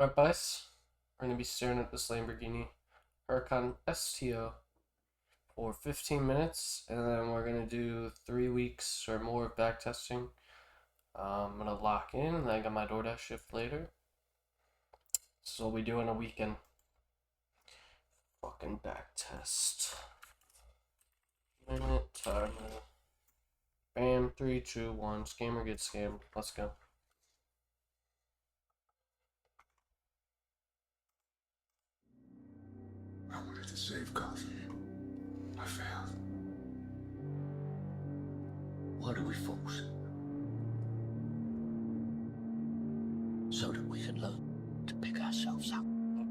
Alright, guys, we're going to be staring at this Lamborghini STO for 15 minutes, and then we're going to do 3 weeks or more of back testing. I'm going to lock in, and then I got my DoorDash shift later. So we'll be doing a weekend fucking back test. Minute timer. Bam, 3, 2, 1. Scammer gets scammed. Let's go. I wanted to save coffee. I failed. Why do we force? So that we can learn to pick ourselves up.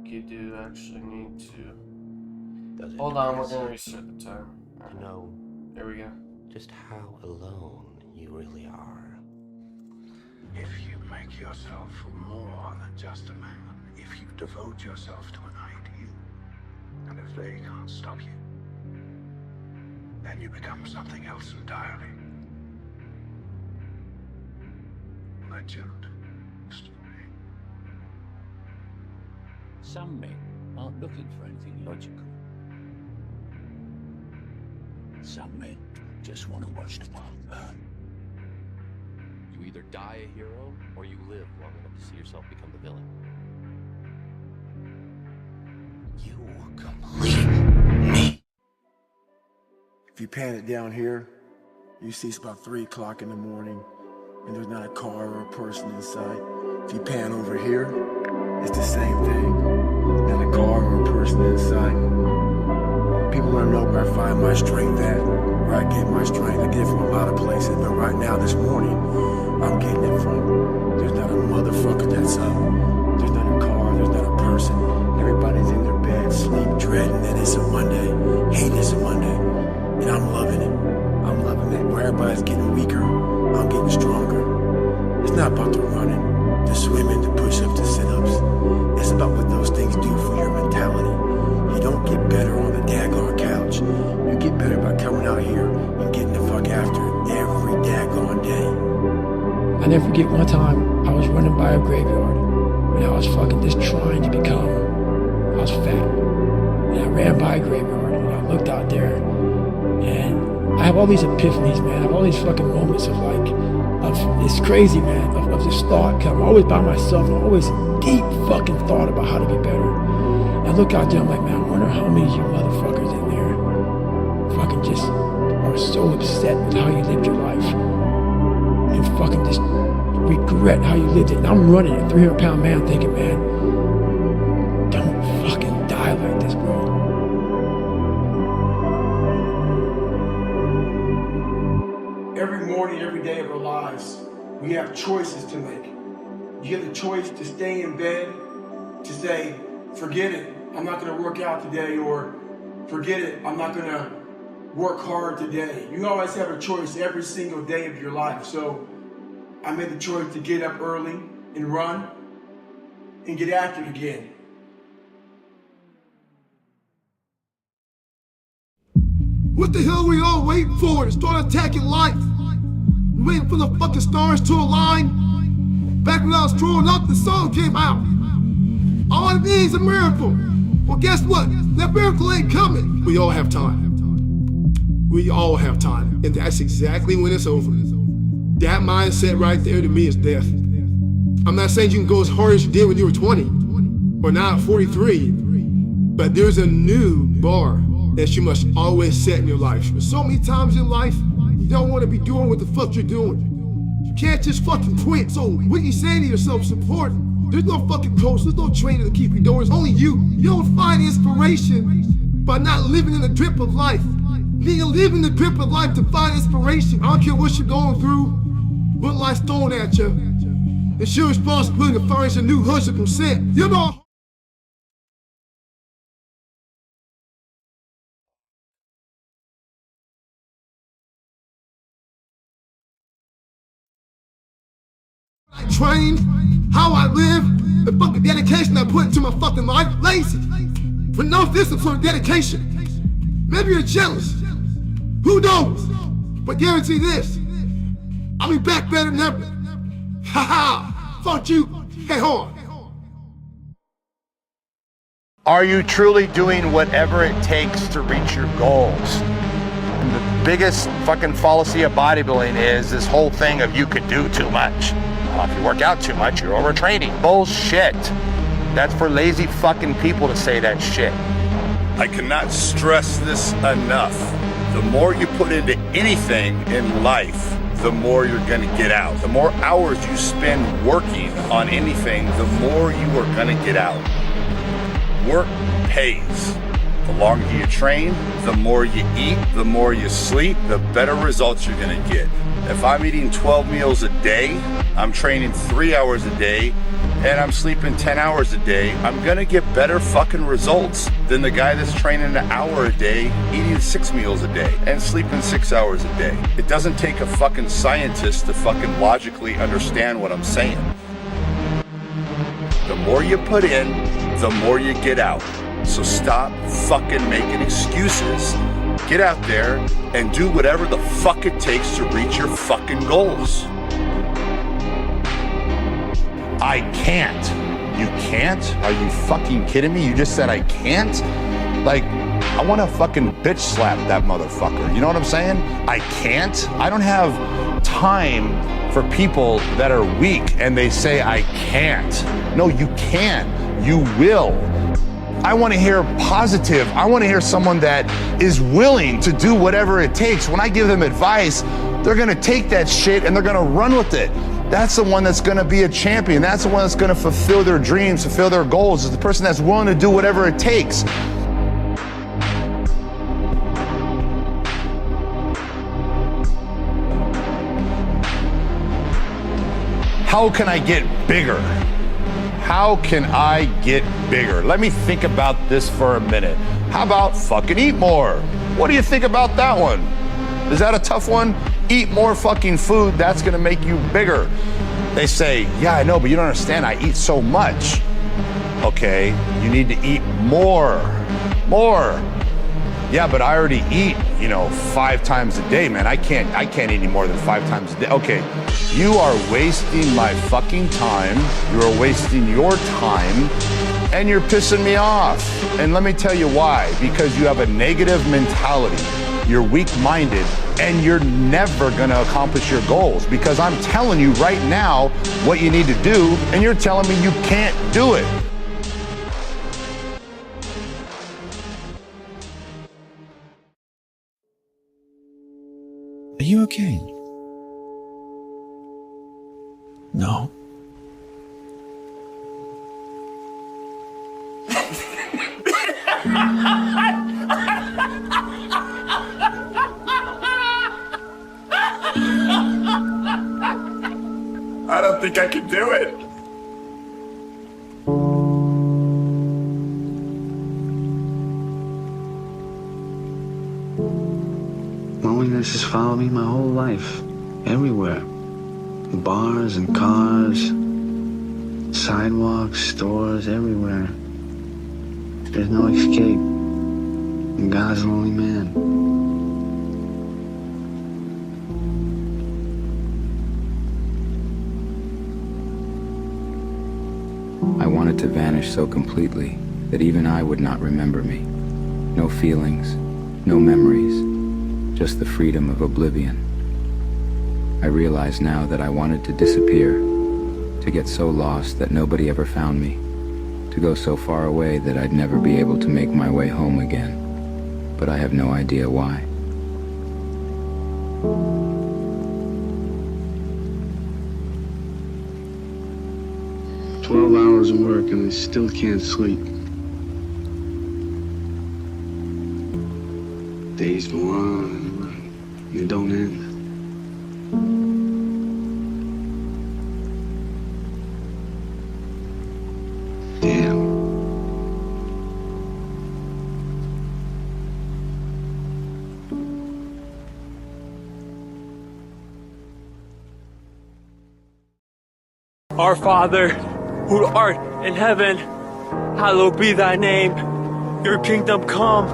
You do actually need to. Does it Hold on, we're depress gonna you restart the timer. to know There we go. just how alone you really are? If you make yourself more than just a man, if you devote yourself to an ideal, and if they can't stop you, then you become something else entirely. Legend. Story. Some men aren't looking for anything logical. Some men just want to watch the world burn. You either die a hero, or you live long enough to see yourself become the villain. You complete me. If you pan it down here, you see it's about 3 o'clock in the morning and there's not a car or a person in sight. If you pan over here, it's the same thing. Not a car or a person in sight. People want to know where I find my strength at, where I get my strength. I get it from a lot of places, but right now, this morning, I'm getting it from, there's not a motherfucker that's up. There's not a car, there's not a person. Everybody's in their bed, sleep, dreading that it's a Monday, hating it's a Monday. And I'm loving it. I'm loving it. Where everybody's getting weaker, I'm getting stronger. It's not about the running, the swimming, the push-ups, the sit-ups. It's about what those things do for your mentality. You don't get better on the daggone couch. You get better by coming out here and getting the fuck after it every daggone day. I never forget one time I was running by a graveyard and I was fucking just trying to become, I was fat. And I ran by a graveyard and I looked out there and I have all these epiphanies, man. I have all these fucking moments of it's crazy, man, of this thought. Cause I'm always by myself and I'm always deep fucking thought about how to be better. And I look out there, I'm like, man, I wonder how many of you motherfuckers in there fucking just are so upset with how you lived your life. And fucking just regret how you lived it. And I'm running a 300-pound man thinking, man, don't fucking die like this, bro. Every morning, every day of our lives, we have choices to make. You have the choice to stay in bed, to say, forget it, I'm not gonna work out today, or forget it, I'm not gonna work hard today. You always have a choice every single day of your life. So I made the choice to get up early and run and get after it again. What the hell are we all waiting for to start attacking life? Waiting for the fucking stars to align? Back when I was growing up, the song came out. All it needs a miracle. Well, guess what? That miracle ain't coming. We all have time. We all have time. And that's exactly when it's over. That mindset right there to me is death. I'm not saying you can go as hard as you did when you were 20 or now at 43, but there's a new bar that you must always set in your life. There's so many times in life, you don't want to be doing what the fuck you're doing. You can't just fucking quit. So what you saying to yourself is important. There's no fucking coach, there's no trainer to keep you doing. It's only you. You don't find inspiration by not living in the drip of life. You need to live in the drip of life to find inspiration. I don't care what you're going through, what life's throwing at you. It's your responsibility to find a new 100%. You know. I train, how I live, the fucking dedication I put into my fucking life, lazy. For no discipline or dedication. Maybe you're jealous. Who knows? But guarantee this, I'll be back better than ever. Ha ha! Fuck you! Hey, hold on. Are you truly doing whatever it takes to reach your goals? And the biggest fucking fallacy of bodybuilding is this whole thing of you could do too much. If you work out too much, you're overtraining. Bullshit. That's for lazy fucking people to say that shit. I cannot stress this enough. The more you put into anything in life, the more you're gonna get out. The more hours you spend working on anything, the more you are gonna get out. Work pays. The longer you train, the more you eat, the more you sleep, the better results you're gonna get. If I'm eating 12 meals a day, I'm training 3 hours a day, and I'm sleeping 10 hours a day, I'm gonna get better fucking results than the guy that's training an hour a day, eating 6 meals a day, and sleeping 6 hours a day. It doesn't take a fucking scientist to fucking logically understand what I'm saying. The more you put in, the more you get out. So stop fucking making excuses. Get out there and do whatever the fuck it takes to reach your fucking goals. I can't. You can't? Are you fucking kidding me? You just said I can't? Like, I want to fucking bitch slap that motherfucker. You know what I'm saying? I can't. I don't have time for people that are weak and they say I can't. No, you can. You will. I want to hear positive. I want to hear someone that is willing to do whatever it takes. When I give them advice, they're going to take that shit and they're going to run with it. That's the one that's going to be a champion. That's the one that's going to fulfill their dreams, fulfill their goals. Is the person that's willing to do whatever it takes. How can I get bigger? How can I get bigger? Let me think about this for a minute. How about fucking eat more? What do you think about that one? Is that a tough one? Eat more fucking food, that's gonna make you bigger. They say, yeah, I know, but you don't understand, I eat so much. Okay, you need to eat more. Yeah, but I already eat, 5 times a day, man. I can't eat any more than 5 times a day. Okay, you are wasting my fucking time. You are wasting your time, and you're pissing me off. And let me tell you why. Because you have a negative mentality. You're weak-minded, and you're never gonna accomplish your goals. Because I'm telling you right now what you need to do, and you're telling me you can't do it. Are you okay? No. I don't think I can do it. Loneliness has followed me my whole life, everywhere. Bars and cars, sidewalks, stores, everywhere. There's no escape. And God's a lonely man. I wanted to vanish so completely that even I would not remember me. No feelings, no memories, just the freedom of oblivion. I realize now that I wanted to disappear, to get so lost that nobody ever found me, to go so far away that I'd never be able to make my way home again. But I have no idea why. Hours of work and I still can't sleep. Days go on and they don't end. Damn. Our Father, who art in heaven, hallowed be thy name. Your kingdom come,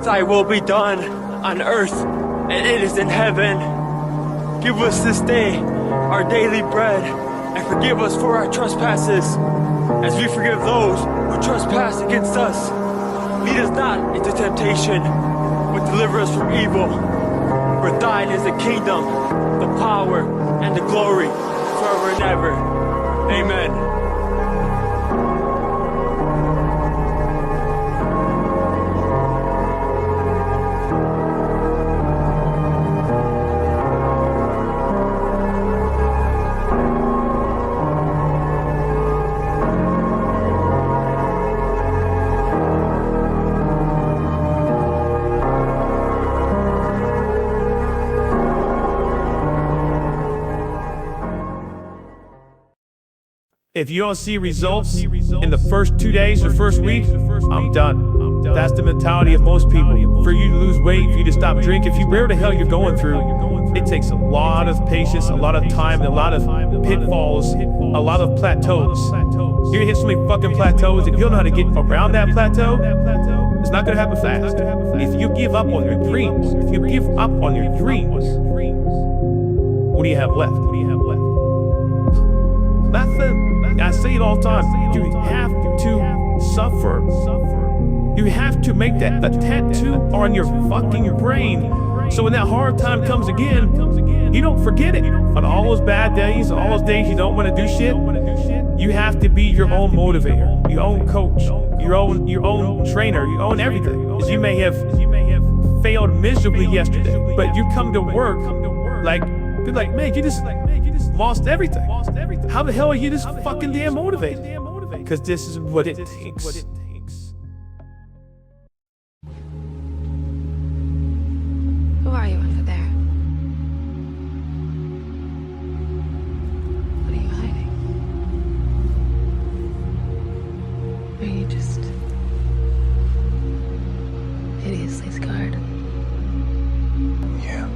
thy will be done on earth, and it is in heaven. Give us this day our daily bread, and forgive us for our trespasses, as we forgive those who trespass against us. Lead us not into temptation, but deliver us from evil. For thine is the kingdom, the power, and the glory, forever and ever. Amen. If you don't see results in the first 2 days or first week, I'm done. That's the mentality of most people. For you to lose weight, for you to stop drinking, if you whatever the hell you're going through, it takes a lot of patience, a lot of time, a lot of pitfalls, a lot of plateaus. You're gonna hit so many fucking plateaus. If you don't know how to get around that plateau, it's not gonna happen fast. If you give up on your dreams, what do you have left? Nothing. I say it all the time. You have to suffer. You have to make that a tattoo on your fucking brain. So when that hard time comes again, you don't forget it. On all those bad days, all those days you don't want to do shit, you have to be your own motivator, your own coach, your own trainer, your own everything. Because you may have failed miserably yesterday, but you come to work like, be like, man, you just lost everything. How the hell are you this fucking damn motivated? Because this is what it takes. Who are you under there? What are you hiding? Are you just hideously scarred? Yeah.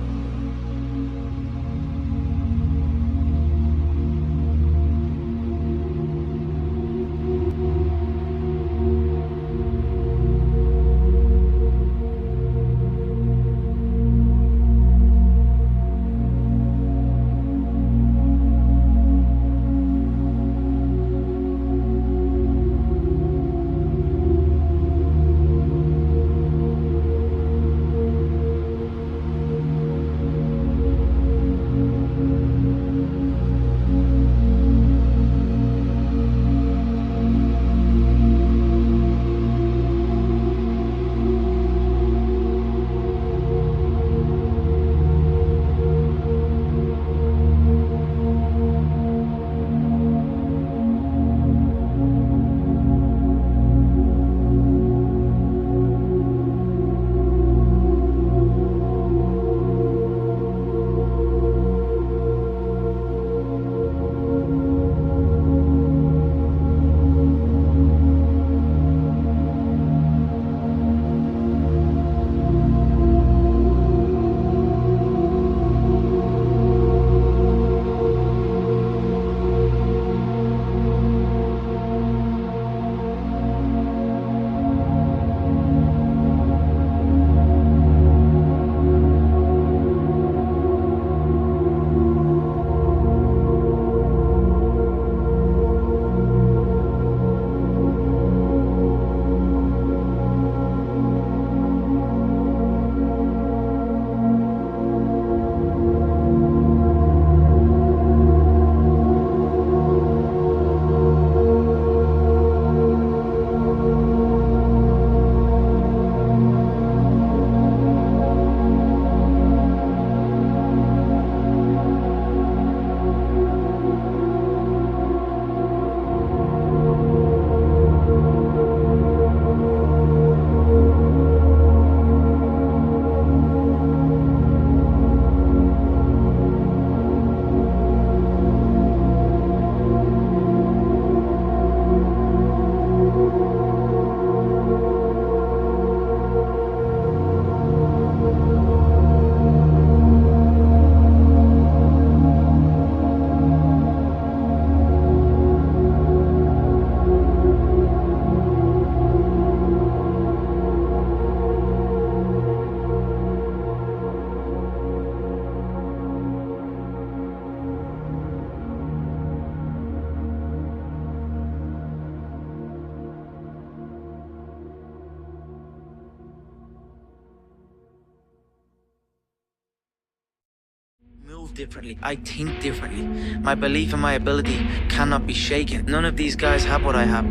differently. I think differently. My belief in my ability cannot be shaken. None of these guys have what I have.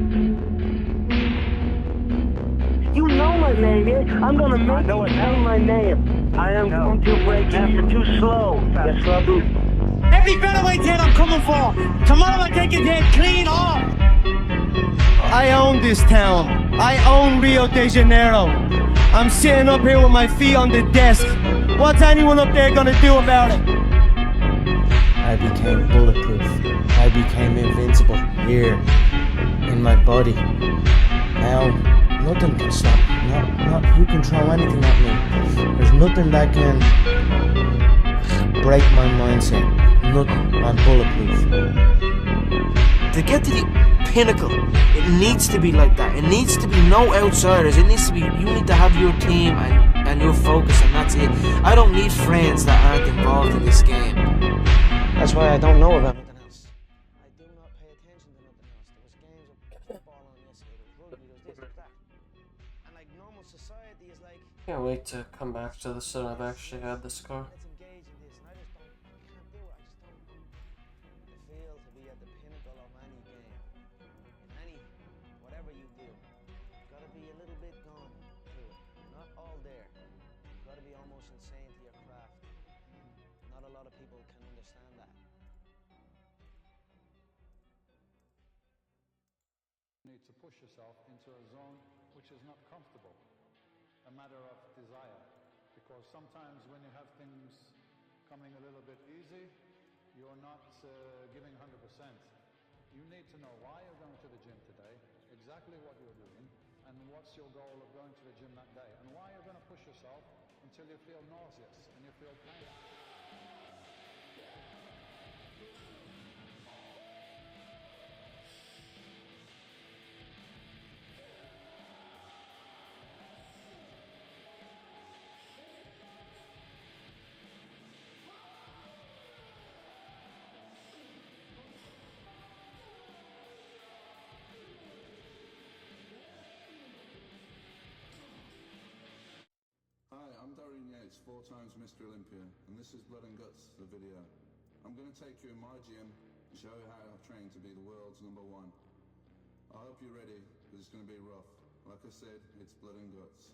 You know my name, yeah? I'm gonna make you say my name. I am going to break you. You're too slow. You're slow. Every featherweight head I'm coming for. Tomorrow I take his head clean off. I own this town. I own Rio de Janeiro. I'm sitting up here with my feet on the desk. What's anyone up there gonna do about it? I became bulletproof. I became invincible here in my body. Now, nothing can stop me. Not who can throw anything at me. There's nothing that can break my mindset. Nothing. I'm bulletproof. To get to the pinnacle, it needs to be like that. It needs to be no outsiders. It needs to be, you need to have your team and your focus, and that's it. I don't need friends that aren't involved in this game. That's why I don't know about nothing else. I do not pay attention to nothing else. There was games of football on yesterday, there was rugby, there was this, there was that. And like normal society is like... Can't wait to come back to this and I've actually had this car. Let's engage in this, and I just don't, I can't do it. I just don't feel to be at the pinnacle of any game. In any, whatever you do, you've got to be a little bit gone to it. You're not all there. You've got to be almost insane to your craft. Not a lot of people can understand that. You need to push yourself into a zone which is not comfortable, a matter of desire. Because sometimes when you have things coming a little bit easy, you're not giving 100%. You need to know why you're going to the gym today, exactly what you're doing, and what's your goal of going to the gym that day, and why you're going to push yourself until you feel nauseous and you feel pain. Hi, I'm Dorian Yates, 4 times Mr. Olympia, and this is Blood and Guts, the video. I'm going to take you in my gym and show you how I train to be the world's #1. I hope you're ready, because it's going to be rough. Like I said, it's blood and guts.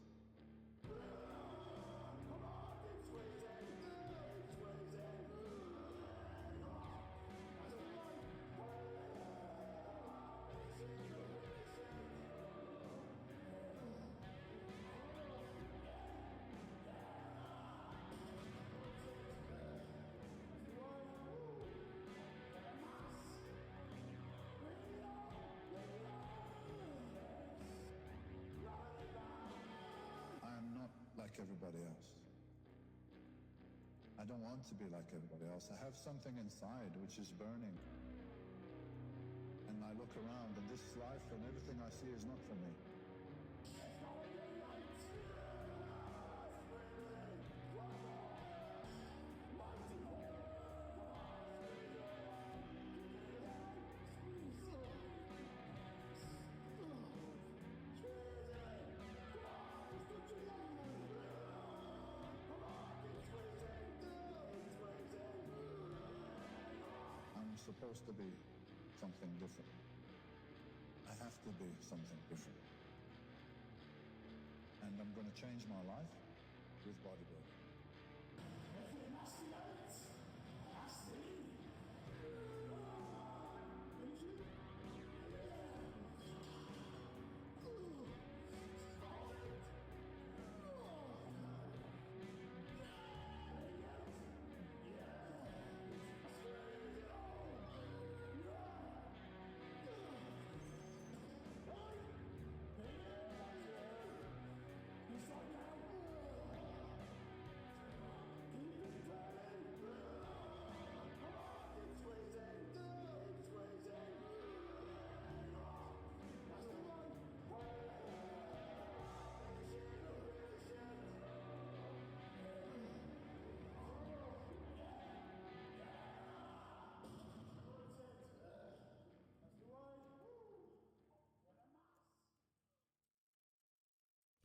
Like everybody else. I don't want to be like everybody else. I have something inside which is burning. And I look around and this life and everything I see is not for me. I'm supposed to be something different. I have to be something different. And I'm going to change my life with bodybuilding.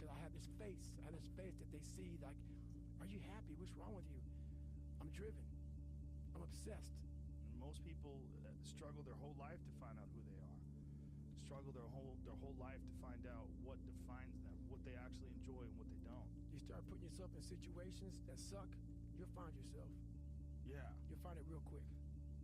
I have this face. I have this face that they see like, are you happy? What's wrong with you? I'm driven. I'm obsessed. Most people struggle their whole life to find out who they are. Struggle their whole life to find out what defines them, what they actually enjoy and what they don't. You start putting yourself in situations that suck, you'll find yourself. Yeah. You'll find it real quick.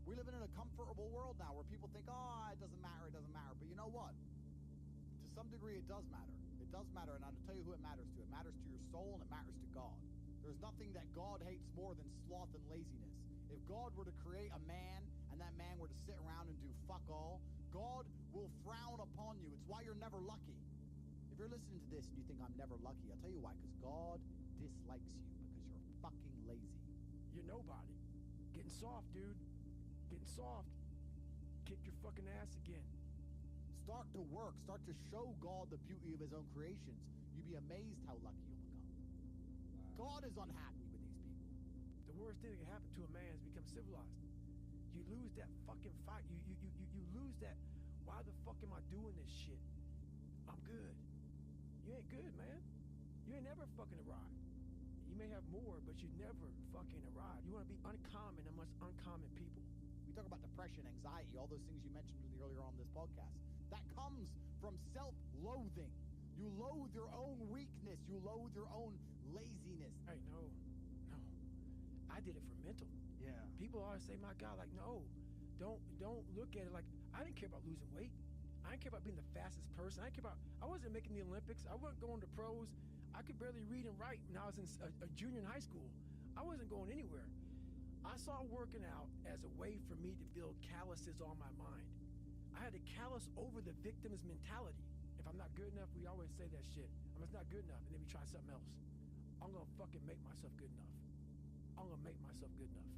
We're living in a comfortable world now where people think, oh, it doesn't matter, it doesn't matter. But you know what? To some degree, it does matter. It does matter, and I'll tell you who it matters to. It matters to your soul, and it matters to God. There's nothing that God hates more than sloth and laziness. If God were to create a man, and that man were to sit around and do fuck all, God will frown upon you. It's why you're never lucky. If you're listening to this and you think I'm never lucky, I'll tell you why, because God dislikes you because you're fucking lazy. You're nobody. Getting soft, dude. Getting soft. Kick your fucking ass again. Start to work. Start to show God the beauty of his own creations. You'd be amazed how lucky you'll become. God is unhappy with these people. The worst thing that can happen to a man is become civilized. You lose that fucking fight. You lose that, why the fuck am I doing this shit? I'm good. You ain't good, man. You ain't never fucking arrived. You may have more, but you never fucking arrived. You want to be uncommon amongst uncommon people. We talk about depression, anxiety, all those things you mentioned earlier on this podcast. That comes from self-loathing. You loathe your own weakness. You loathe your own laziness. Hey, no. I did it for mental. Yeah. People always say, my God, like, no, don't look at it like, I didn't care about losing weight. I didn't care about being the fastest person. I wasn't making the Olympics. I wasn't going to pros. I could barely read and write when I was in a junior in high school. I wasn't going anywhere. I saw working out as a way for me to build calluses on my mind. I had to callous over the victim's mentality. If I'm not good enough, we always say that shit. I'm just not good enough, and then we try something else. I'm gonna fucking make myself good enough. I'm gonna make myself good enough.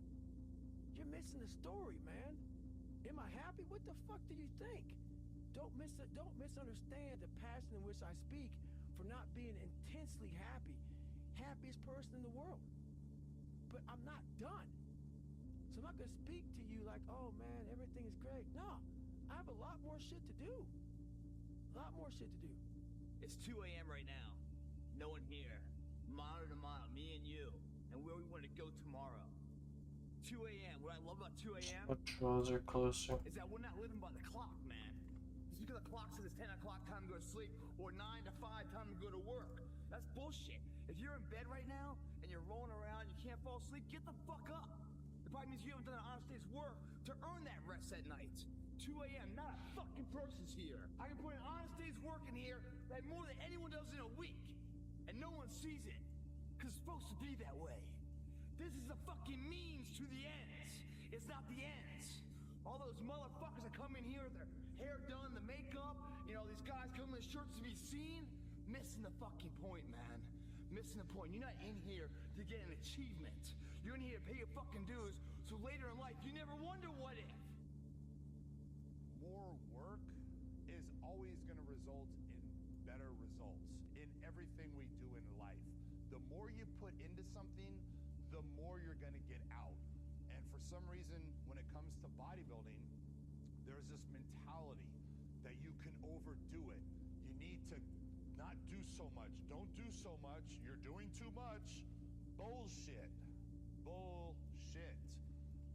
You're missing the story, man. Am I happy? What the fuck do you think? Don't misunderstand the passion in which I speak for not being intensely happy. Happiest person in the world. But I'm not done. So I'm not gonna speak to you like, oh man, everything is great. No, I have a lot more shit to do. A lot more shit to do. It's 2 a.m. right now. No one here. Mile to mile, me and you. And where we want to go tomorrow. 2 a.m. What I love about 2 a.m. Patrols are closer. is that we're not living by the clock, man. Just because the clock says it's 10 o'clock time to go to sleep or 9 to 5 time to go to work. That's bullshit. If you're in bed right now and you're rolling around, you can't fall asleep, get the fuck up. It probably means you haven't done an honest day's work to earn that rest at night. 2 a.m., not a fucking person's here. I can put an honest day's work in here like more than anyone does in a week. And no one sees it. Because it's supposed to be that way. This is a fucking means to the ends. It's not the ends. All those motherfuckers that come in here with their hair done, the makeup, you know, these guys come in shirts to be seen, missing the fucking point, man. Missing the point. You're not in here to get an achievement. You're in here to pay your fucking dues, so later in life you never wonder what if. More work is always going to result in better results in everything we do in life. The more you put into something, the more you're going to get out. And for some reason, when it comes to bodybuilding, there's this mentality that you can overdo it. You need to not do so much. Don't do so much. You're doing too much. Bullshit. Bullshit.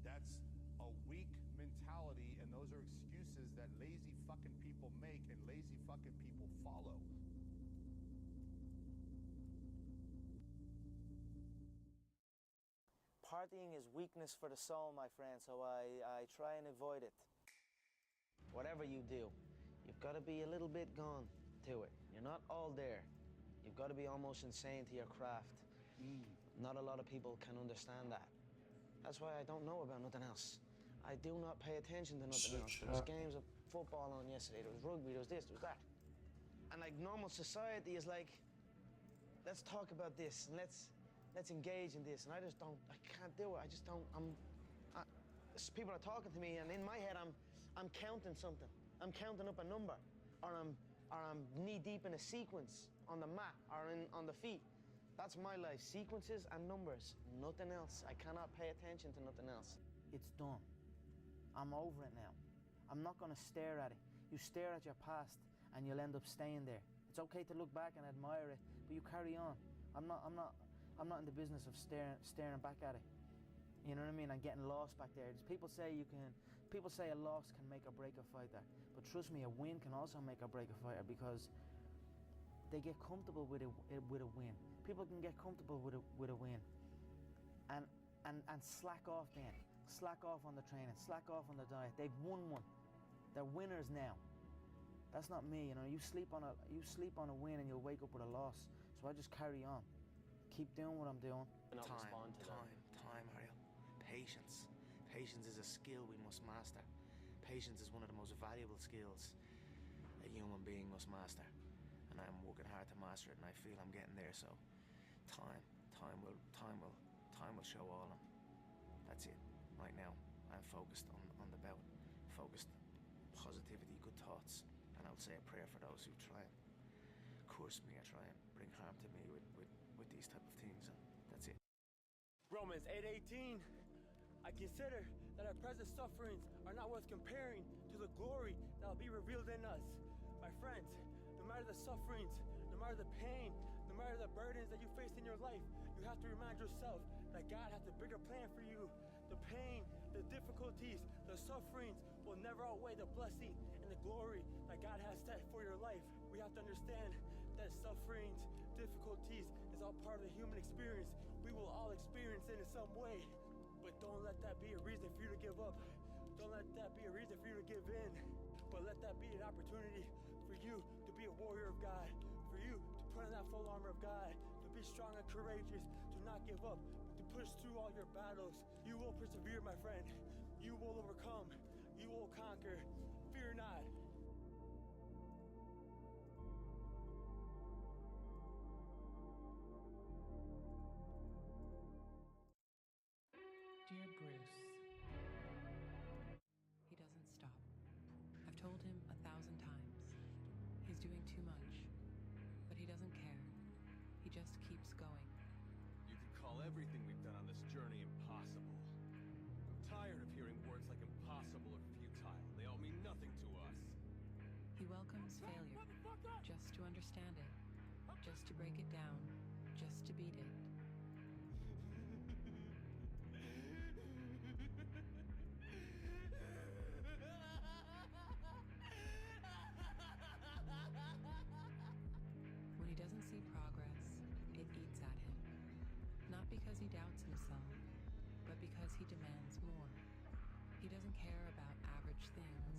That's a weak mentality, and those are excuses that lazy fucking people make and lazy fucking people follow. Partying is weakness for the soul, my friend, so I try and avoid it. Whatever you do, you've got to be a little bit gone to it. You're not all there. You've got to be almost insane to your craft. Not a lot of people can understand that. That's why I don't know about nothing else. I do not pay attention to nothing else. There was games of football on yesterday, there was rugby, there was this, there was that. And like normal society is like, let's talk about this and let's engage in this. And I can't do it. I just don't, people are talking to me and in my head I'm counting something. I'm counting up a number, or I'm knee deep in a sequence on the mat or on the feet. That's my life, sequences and numbers, nothing else. I cannot pay attention to nothing else. It's done. I'm over it now. I'm not gonna stare at it. You stare at your past and you'll end up staying there. It's okay to look back and admire it, but you carry on. I'm not in the business of staring back at it. You know what I mean? And getting lost back there. People say a loss can make or break a fighter, but trust me, a win can also make or break a fighter because they get comfortable with a win. People can get comfortable with a win, and slack off then. Slack off on the training. Slack off on the diet. They've won one. They're winners now. That's not me. You know, you sleep on a win and you'll wake up with a loss. So I just carry on, keep doing what I'm doing. Time, Ariel. Patience. Patience is a skill we must master. Patience is one of the most valuable skills a human being must master. And I'm working hard to master it, and I feel I'm getting there. So, time will show all of them. That's it. Right now, I'm focused on the bout. Focused, positivity, good thoughts, and I'll say a prayer for those who try and curse me or try and bring harm to me with these type of things, and that's it. Romans 8:18. I consider that our present sufferings are not worth comparing to the glory that will be revealed in us. My friends, no matter the sufferings, no matter the pain, no matter the burdens that you face in your life, you have to remind yourself that God has a bigger plan for you. The pain, the difficulties, the sufferings will never outweigh the blessing and the glory that God has set for your life. We have to understand that sufferings, difficulties is all part of the human experience. We will all experience it in some way. But don't let that be a reason for you to give up. Don't let that be a reason for you to give in. But let that be an opportunity for you to be a warrior of God, for you to put on that full armor of God, to be strong and courageous, to not give up, but to push through all your battles. You will persevere, my friend. You will overcome. You will conquer. Fear not. Dear Bruce, he doesn't stop. I've told him 1,000 times. He's doing too much, but he doesn't care. He just keeps going. You could call everything we've done on this journey impossible. I'm tired of hearing words like impossible or futile. They all mean nothing to us. He welcomes failure, just to understand it, just to break it down, just to beat it. When he doesn't see progress, it eats at him. Not because he doubts himself, but because he demands more. He doesn't care about average things.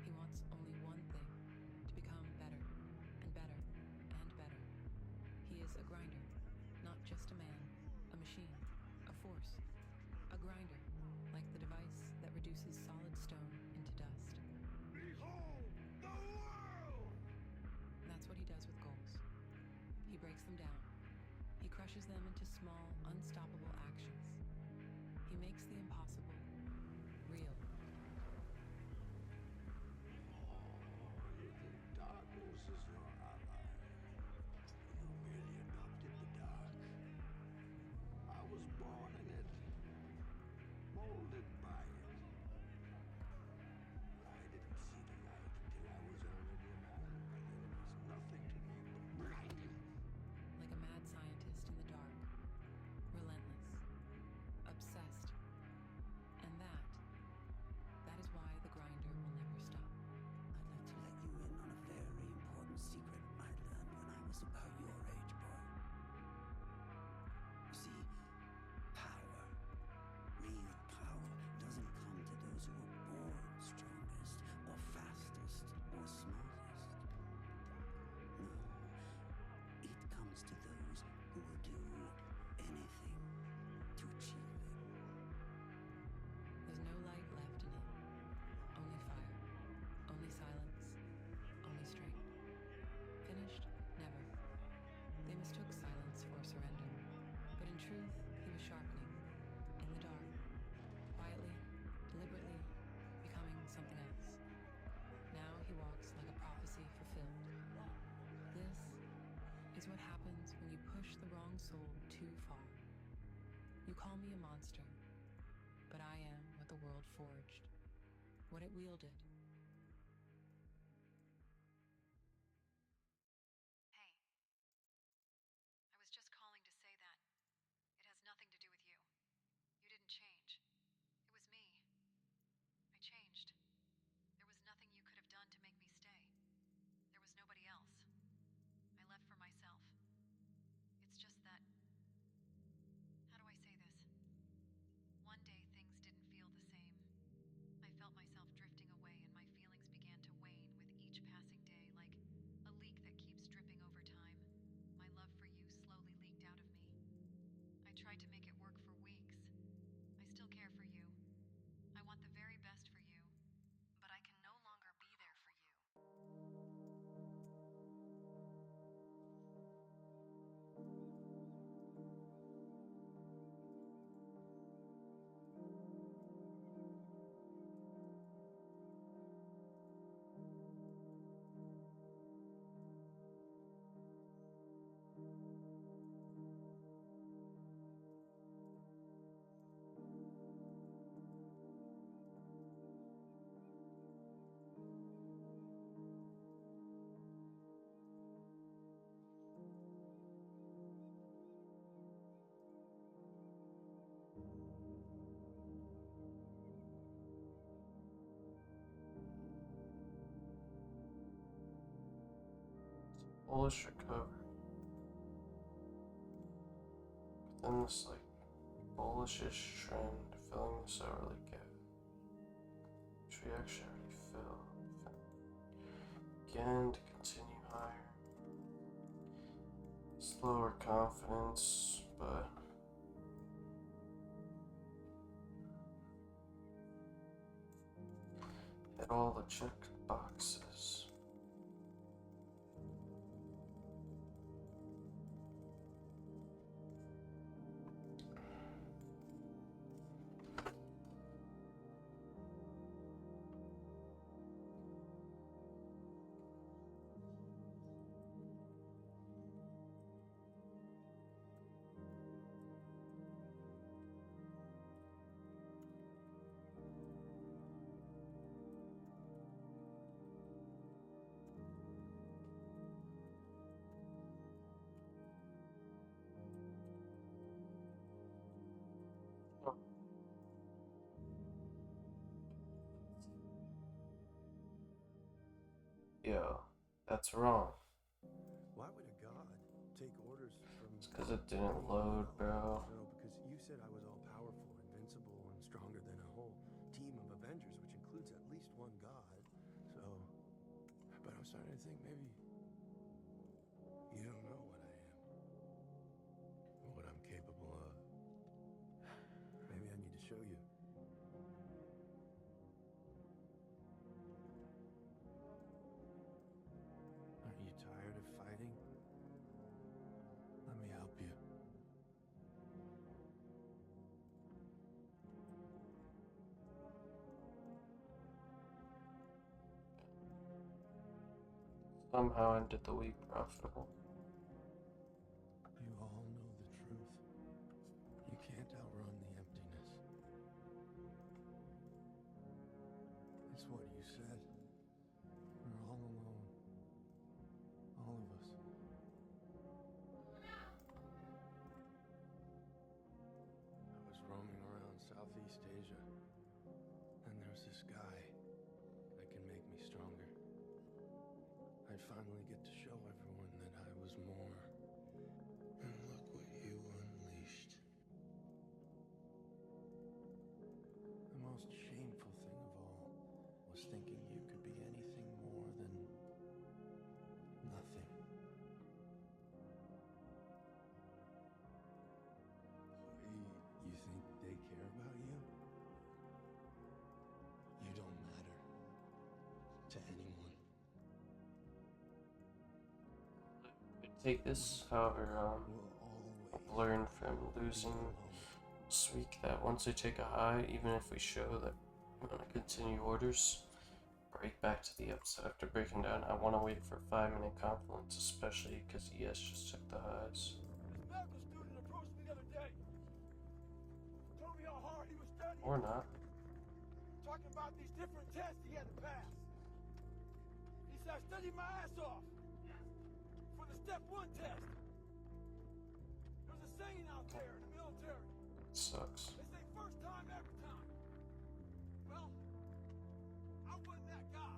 He wants only one thing, to become better, and better, and better. He is a grinder, not just a man, a machine, a force. A grinder, like the device that reduces solid stone into dust. Behold the world! That's what he does with goals. He breaks them down. He crushes them into small, unstoppable actions. He makes the impossible real. The darkness is your ally. You merely adopted the dark. I was born in it, molded by it. I didn't see the light until I was already a man, but there was nothing to me but blinding. Like a mad scientist in the dark, relentless, obsessed. And that is why the grinder will never stop. I'd like to let you in on a very important secret I learned when I was about your age, boy. You see, power, real power, doesn't come to those who are born strongest, or fastest, or smartest. No, it comes to those who will do anything to achieve it. There's no light left in him. Only fire. Only silence. Only strength. Finished? Never. They mistook silence for surrender. But in truth, he was sharpening. In the dark. Quietly, deliberately, becoming something else. Now he walks like a prophecy fulfilled. This is what happens when you push the wrong soul too far. You call me a monster, but I am what the world forged, what it wielded. Hey, I was just calling to say that it has nothing to do with you. You didn't bullish recovery. Within this like bullishish trend, filling this hourly gap, which we actually already filled. Again to continue higher. Slower confidence, but hit all the check boxes. Yo, that's wrong. Why would a god take orders from... It's because it didn't load, bro. No, because you said I was all powerful, invincible, and stronger than a whole team of Avengers, which includes at least one god. So, but I'm starting to think maybe you don't know what I am, or what I'm capable of. Maybe I need to show you. Are you tired of fighting? Let me help you. Somehow ended the week profitable. You all know the truth. You can't outrun the emptiness. It's what you said. We're all alone. All of us. I was roaming around Southeast Asia, and there's this guy that can make me stronger. I'd finally get to show everyone that I was more. And look what you unleashed. The most shameful thing of all was thinking you could be anything more than nothing. You think they care about you? You don't matter to anyone. Take this, however, I've learned from losing this week that once we take a high, even if we show that we want to continue orders, break back to the upside after breaking down. I want to wait for 5-minute confluence, especially because ES just took the highs. This medical student approached me the other day. Told me how hard he was studying. Or not. Talking about these different tests he had to pass. He said, I studied my ass off for the step 1 test. There's a saying out there in the military. It sucks. They say first time, every time. Well, I wasn't that guy.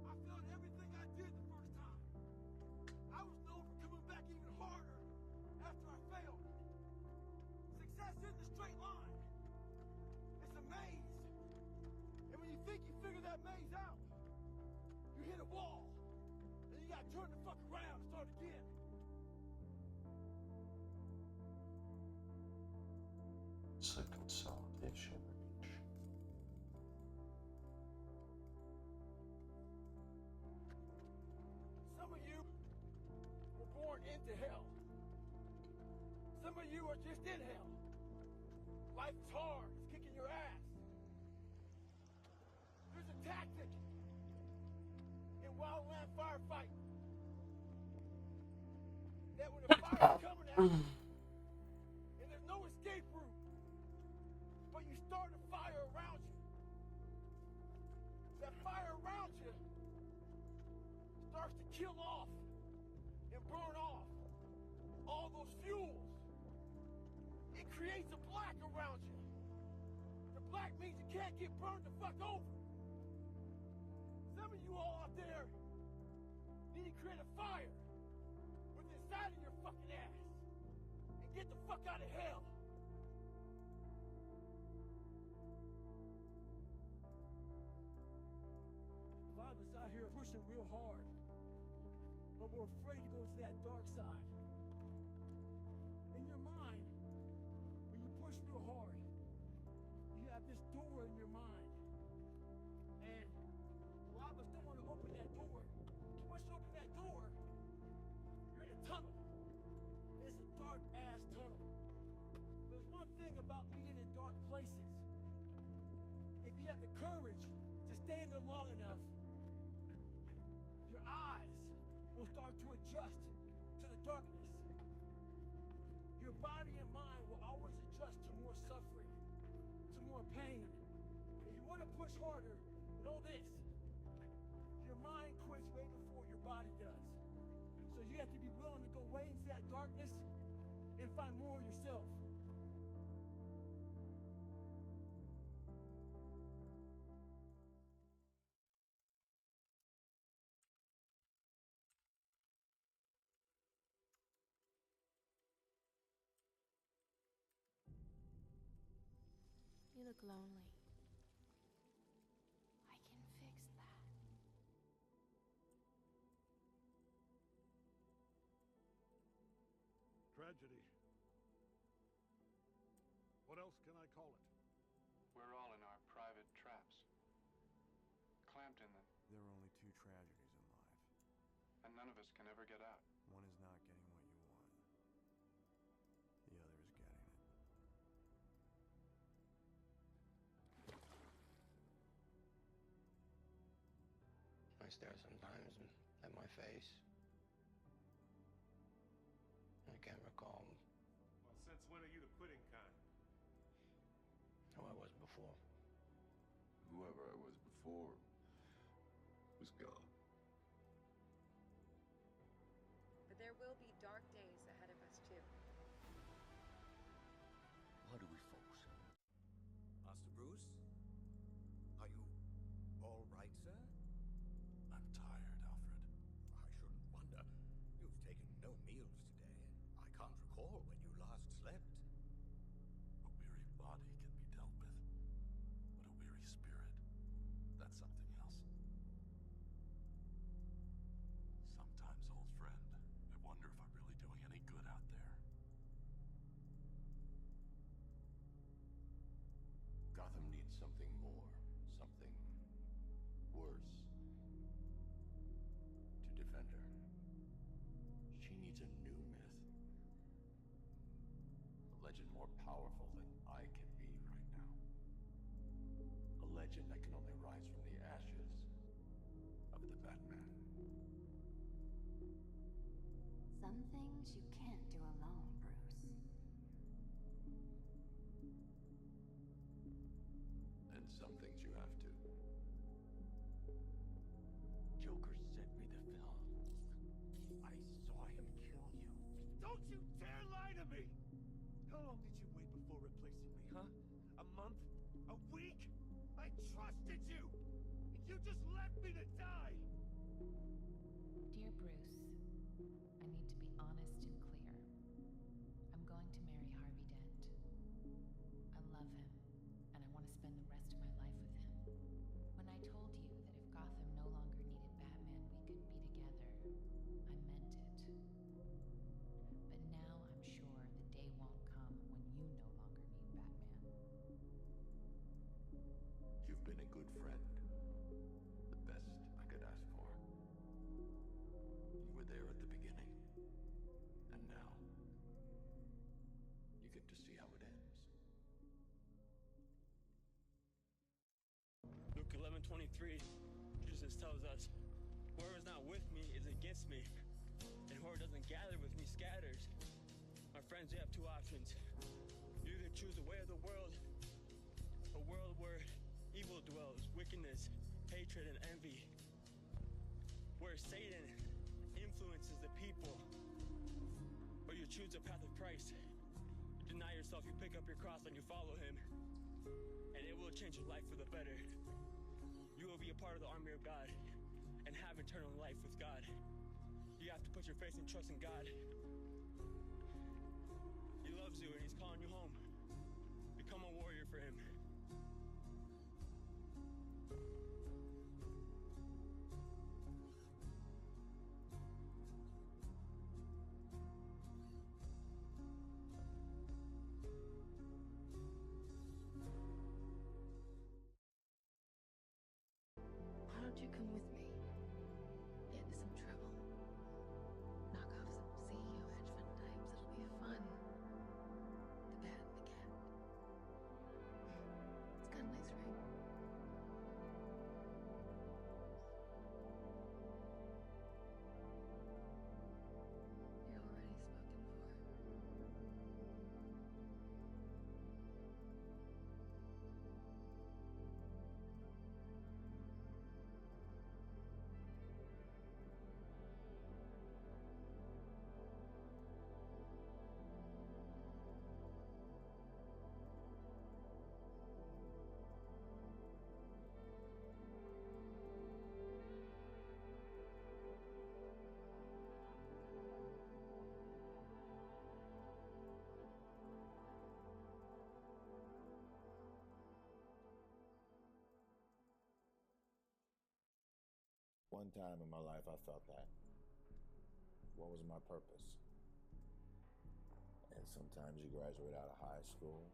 I failed everything I did the first time. I was known for coming back even harder after I failed. Success isn't a straight line. It's a maze. And when you think you figured that maze out, you hit a wall. And you gotta turn the fuck around and start again. It's a consolidation range. Some of you were born into hell. Some of you are just in hell. Life is hard. It's kicking your ass. There's a tactic in wildland firefighting that when a fire's coming at you and there's no escape route, but you start a fire around you, that fire around you starts to kill off and burn off all those fuels. It creates a black around you. The black means you can't get burned the fuck over. Some of you all out there need to create a fire pushing real hard, but we're afraid to go to that dark side. In your mind, when you push real hard, you have this door in your mind. And a lot of us don't want to open that door. Once you open that door, you're in a tunnel. It's a dark-ass tunnel. There's one thing about being in dark places. If you have the courage to stay in there long enough, your eyes will start to adjust to the darkness. Your body and mind will always adjust to more suffering, to more pain. If you want to push harder, know this. Your mind quits way before your body does. So you have to be willing to go way into that darkness and find more of yourself. You look lonely. I can fix that. Tragedy. What else can I call it? We're all in our private traps, clamped in them, There are only two tragedies in life. and none of us can ever get out. One is not getting what you want. The other is getting it. I stare sometimes at my face. I can't recall Well, since when are you the quitting kind? who I was before. Whoever I was before was gone. But there will be dark days ahead of us, too. What do we, folks? Master Bruce? Are you all right, sir? I'm tired, Alfred. I shouldn't wonder. You've taken no meals today. I can't recall when you last slept. A weary body can be dealt with, but a weary spirit, that's something else. Sometimes, old friend, I wonder if I'm really doing any good out there. Gotham needs something more, something worse to defend her. She needs a new myth. A legend more powerful than I can be right now. A legend that can only rise from the ashes of the Batman. Some things you can't do alone, Bruce. And some things you have to. Joker sent me the film. I saw him kill you. Don't you dare lie to me! How long did you wait before replacing me, huh? A month? A week? I trusted you! And you just left me to die! Dear Bruce, I need to be honest and clear. I'm going to marry Harvey Dent. I love him, and I want to spend the rest of my life with him. When I told you that if Gotham no longer needed Batman, we could be together, I meant it. But now I'm sure the day won't come when you no longer need Batman. You've been a good friend. The best I could ask for. You were there at the beginning. And now, you get to see how it ends. Luke 11:23, Jesus tells us, whoever is not with me is against me, and whoever doesn't gather with me scatters. My friends, you have two options. You either choose the way of the world, a world where evil dwells, wickedness, hatred, and envy, where Satan influences the people, or you choose the path of Christ. You deny yourself, you pick up your cross, and you follow him, and it will change your life for the better. You will be a part of the army of God and have eternal life with God. You have to put your faith and trust in God. He loves you and he's calling you home. Become a warrior for him. One time in my life I felt that. What was my purpose? And sometimes you graduate out of high school,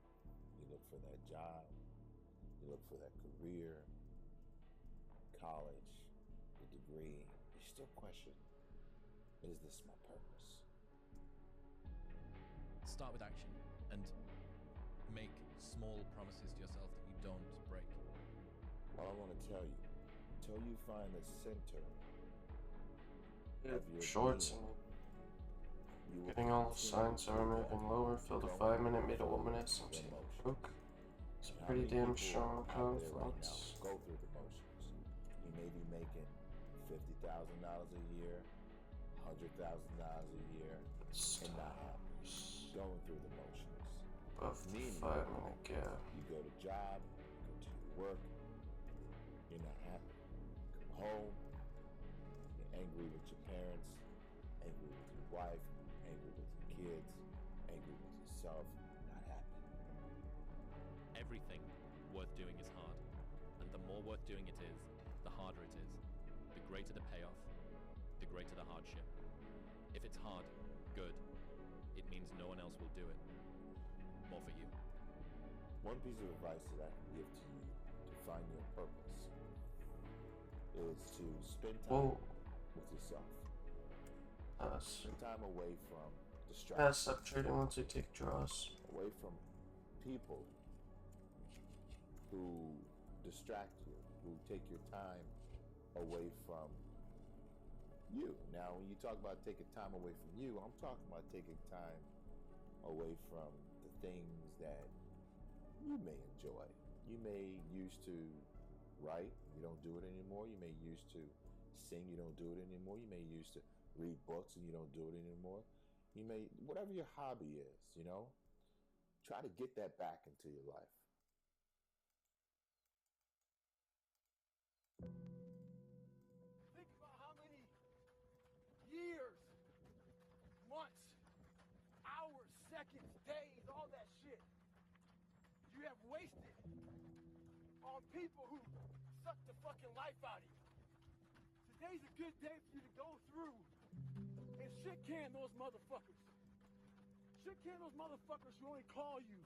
you look for that job, you look for that career, college, the degree, you still question, is this my purpose? Start with action and make small promises to yourself that you don't break. What I want to tell you, until you find the center of your Shorts being, you will getting all the continue signs to are walk moving lower. Fill the going 5-minute through middle 1 minute the SMT. motions. Broke. It's a And how pretty many damn people strong out there right now confluence. go through the motions? You may be making $50,000 a year, $100,000 a year, and not happy. Going through the motions. Above the Meaning, 5-minute gap. you go to job, go to your work, you're not happy. Come home, you're angry with your parents, angry with your wife, angry with your kids, angry with yourself, not happy. Everything worth doing is hard, and the more worth doing it is, the harder it is. The greater the payoff, the greater the hardship. If it's hard, good. It means no one else will do it. More for you. One piece of advice that I can give to you to find your purpose is to spend time with yourself. Spend time away from distractions. Stop trading once you take draws. Away from people who distract you, who take your time away from you. Now, when you talk about taking time away from you, I'm talking about taking time away from the things that you may enjoy. You may used to write, you don't do it anymore. You may used to sing, you don't do it anymore. You may used to read books and you don't do it anymore. You may, whatever your hobby is, you know, try to get that back into your life. Think about how many years, months, hours, seconds, days, all that shit you have wasted on people who suck the fucking life out of you. Today's a good day for you to go through and shit can those motherfuckers. Shit can those motherfuckers who only call you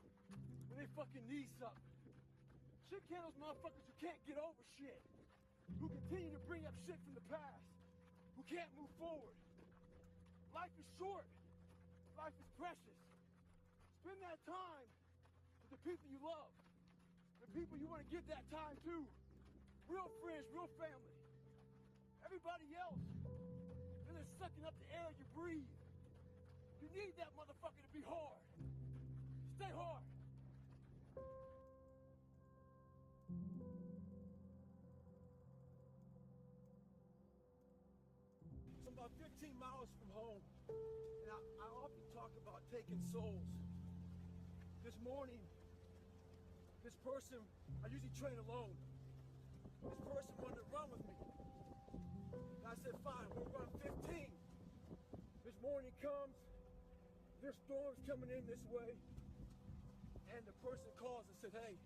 when they fucking need something. Shit can those motherfuckers who can't get over shit. Who continue to bring up shit from the past. Who can't move forward. Life is short. Life is precious. Spend that time with the people you love. The people you want to give that time to. Real friends, real family. Everybody else, they're just sucking up the air you breathe. You need that motherfucker to be hard. Stay hard. So I'm about 15 miles from home, and I often talk about taking souls. This morning, this person, I usually train alone. This person wanted to run with me. And I said, fine, we'll run 15. This morning comes, there's storms coming in this way, and the person calls and said, hey,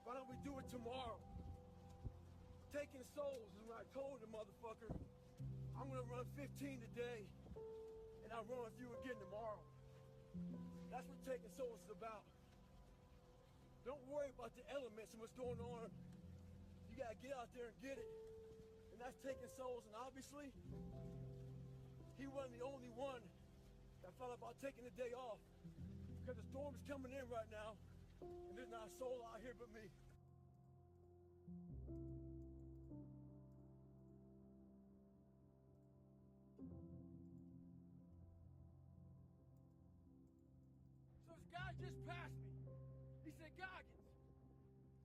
why don't we do it tomorrow? Taking souls is when I told the motherfucker, I'm gonna run 15 today, and I'll run with you again tomorrow. That's what taking souls is about. Don't worry about the elements and what's going on. You gotta get out there and get it. And that's taking souls, and obviously, he wasn't the only one that thought about taking the day off. Because the storm is coming in right now, and there's not a soul out here but me. So this guy just passed me. He said, Goggins,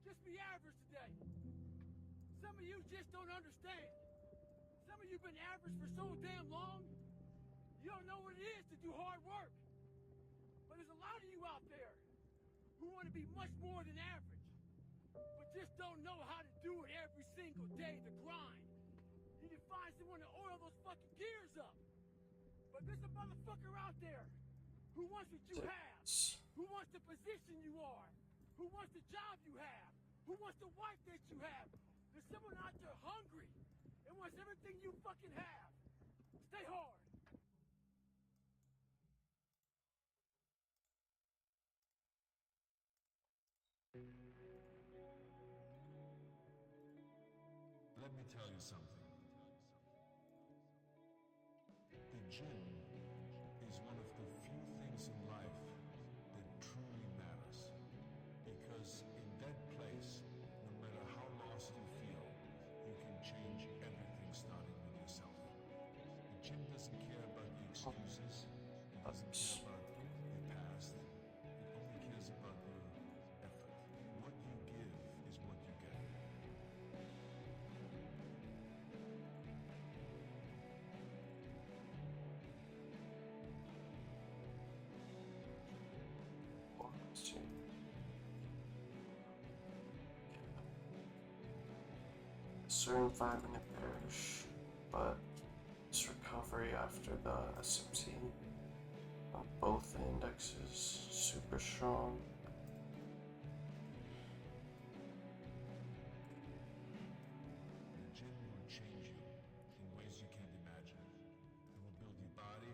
just be average today. Some of you just don't understand. Some of you been average for so damn long, you don't know what it is to do hard work. But there's a lot of you out there who want to be much more than average, but just don't know how to do it every single day, the grind. You need to find someone to oil those fucking gears up. But there's a motherfucker out there who wants what you have, who wants the position you are, who wants the job you have, who wants the wife that you have. There's someone out there hungry It wants everything you fucking have. Stay hard. Let me tell you something. The gym is one of the few things in life that truly matters. Because in that place, no matter how lost you feel, you can change everything starting with yourself. The gym doesn't care about the excuses. It doesn't care about your past. It only cares about your effort. What you give is what you get. Certain 5-minute perish, but this recovery after the SMT on both indexes super strong. The gym will change you in ways you can't imagine. It will build your body,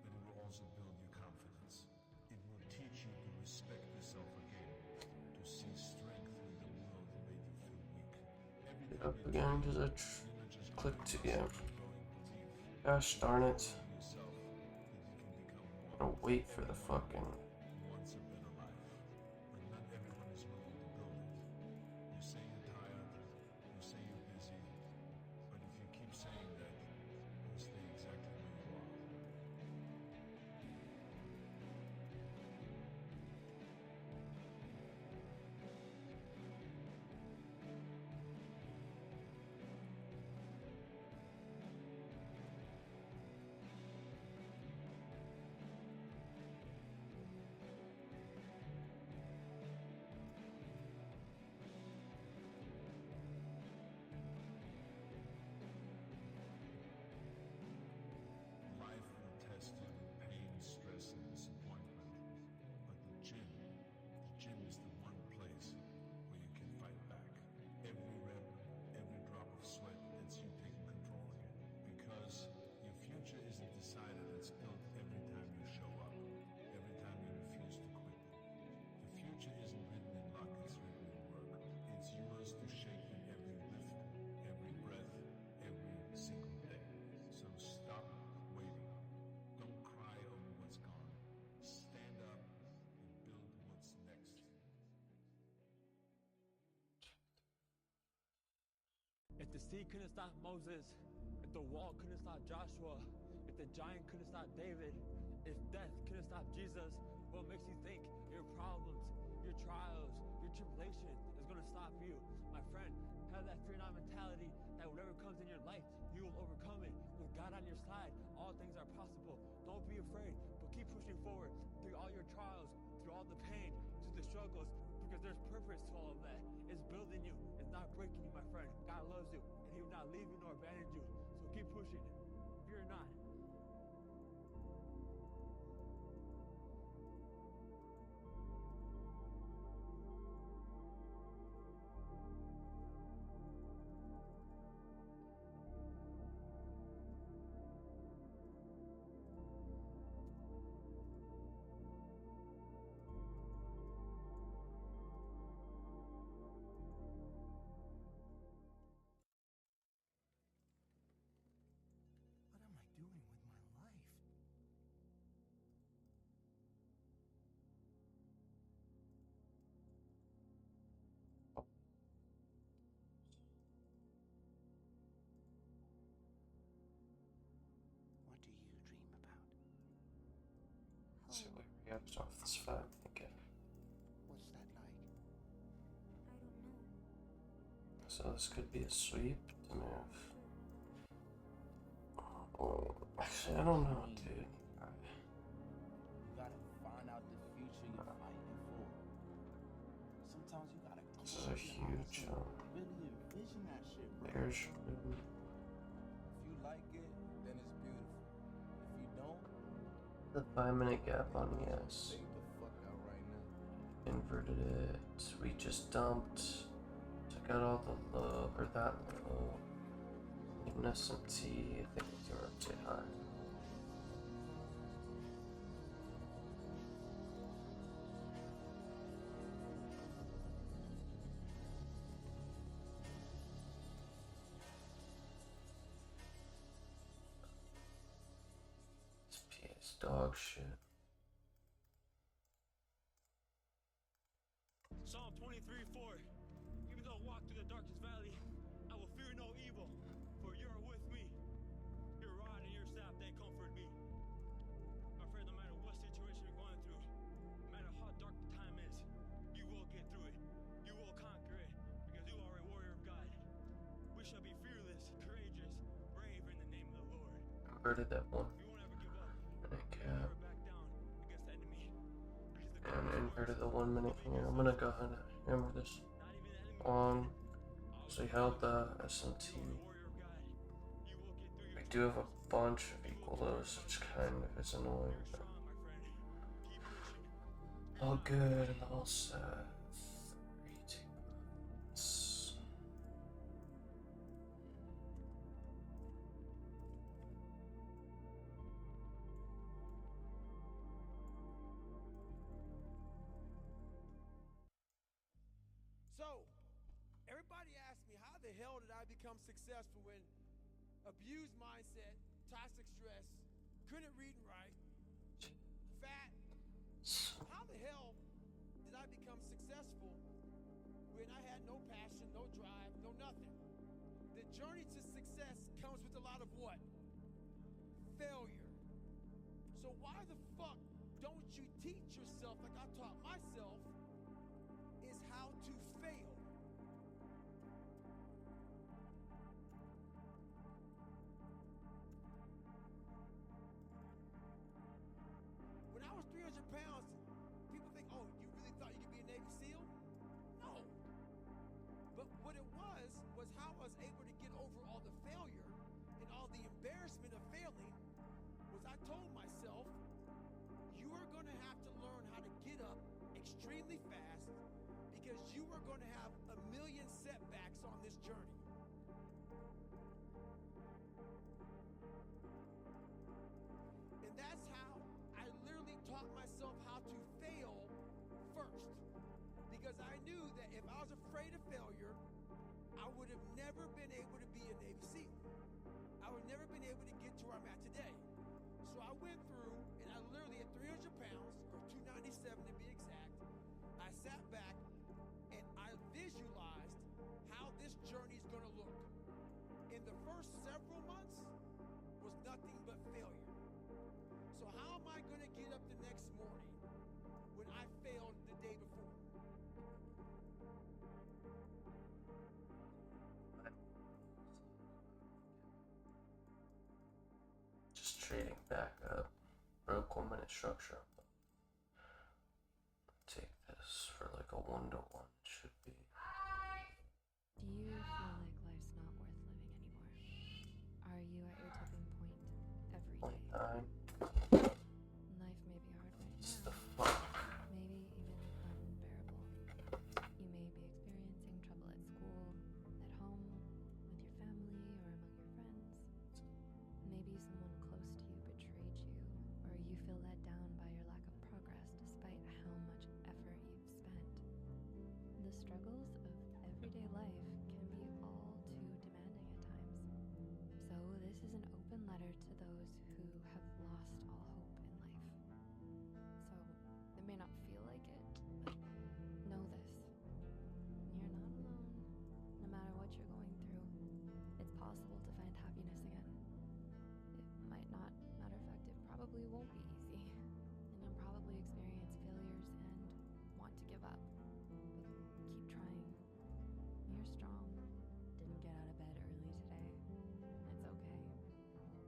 but it will also build your confidence. It will teach you to respect yourself again, to see strength where the world made you feel weak. Every time Up you again, train, does it you're not just click growing to muscle, you? you're growing belief. Gosh darn it. Yourself that you can become more. I'm gonna wait for the fucking. Wants a better life, but not everyone is willing to build it. You say you're tired, you say you're busy, but if you keep saying that, you'll stay exactly where you are. Life will test you with pain, stress, and disappointment. But the gym is the one place where you can fight back. Every rep, every drop of sweat lets you take control again. Because your future isn't decided, it's built every time you show up, every time you refuse to quit. The future isn't written in luck, it's written in work. It's yours to shape in every lift, every breath, every single day. So stop waiting. Don't cry over what's gone. Stand up and build what's next. If the sea couldn't stop Moses, if the wall couldn't stop Joshua, if the giant couldn't stop David, if death couldn't stop Jesus, what makes you think your problems, your trials, your tribulation is going to stop you? My friend, have that fear not mentality that whatever comes in your life, you will overcome it. With God on your side, all things are possible. Don't be afraid, but keep pushing forward through all your trials, through all the pain, through the struggles, because there's purpose to all of that. It's building you. It's not breaking you, my friend. God loves you, and He will not leave you nor abandon you. So keep pushing. Fear not. What am I doing with my life? What do you dream about? Let's see what we have off this 5-minute gap. What's that like? I don't know. So this could be a sweep to move. Oh, actually, I don't know, dude. You gotta find out the future you're fighting for. Sometimes you gotta This is a huge really envision that shit, bro. bearish If move. you like it, then it's beautiful. If you don't, The 5-minute gap on ES. stay the fuck out right now. Inverted it. We just dumped. Took out all the low, or that low. We an S&T. I think it's your update high. This PA's dog shit. Psalm 23:4. Even though I walk through the darkest valley, I will fear no evil, for you are with me. Your rod and your staff, they comfort me. My friend, no matter what situation you're going through, no matter how dark the time is, you will get through it. You will conquer it, because you are a warrior of God. We shall be fearless, courageous, brave in the name of the Lord. Converted that one. We won't ever give up. Okay. We will never back down against the enemy. And inverted the 1 minute here. I'm gonna go ahead and hammer this on. So we held the SMT. We do have a bunch of equal lows, which kind of is annoying. But all good and all set. 3 2 months. So, everybody asks me, how the hell did I become successful when abused mindset, toxic stress, couldn't read and write, fat? How the hell did I become successful when I had no passion, no drive, no nothing? The journey to success comes with a lot of what? Failure. So why the fuck don't you teach yourself, like I taught myself, is how to fail? When I was 300 pounds, people think, oh, you really thought you could be a Navy SEAL? No. But what it was how I was able to get over all the failure and all the embarrassment of failing was I told myself, you are going to have to learn how to get up extremely fast because you are going to have a million setbacks on this journey. And that's how I literally taught myself how to fail first. Because I knew that if I was afraid of failure, I would have never been able to be a Navy SEAL. I would have never been able to get to where I'm at today. So I went through, and I literally at 300 pounds, or 297 to be exact, I sat back and I visualized how this journey is going to look. In the first several months was nothing but failure. So how am I going to get up the next morning when I failed the day before? Just trading back up. Broke 1 minute structure. Take this for like a 1-to-1. It should be. Do you feel like life's not worth living anymore? Are you at your tipping point every day? 0.9. Life may be hard right It's now. the fuck. Maybe even unbearable. You may be experiencing trouble at school, at home, with your family, or among your friends. Maybe someone close to you betrayed you, or you feel let down by your lack of progress despite how much effort you've spent. The struggles of everyday life can be all too demanding at times. So this is an open letter to those who have lost all hope in life. So it may not feel like it, but know this. You're not alone. No matter what you're going through, it's possible to find happiness again. It might not, matter of fact, it probably won't be easy. And you'll probably experience failures and want to give up. But keep trying. You're strong. Didn't get out of bed early today. It's okay.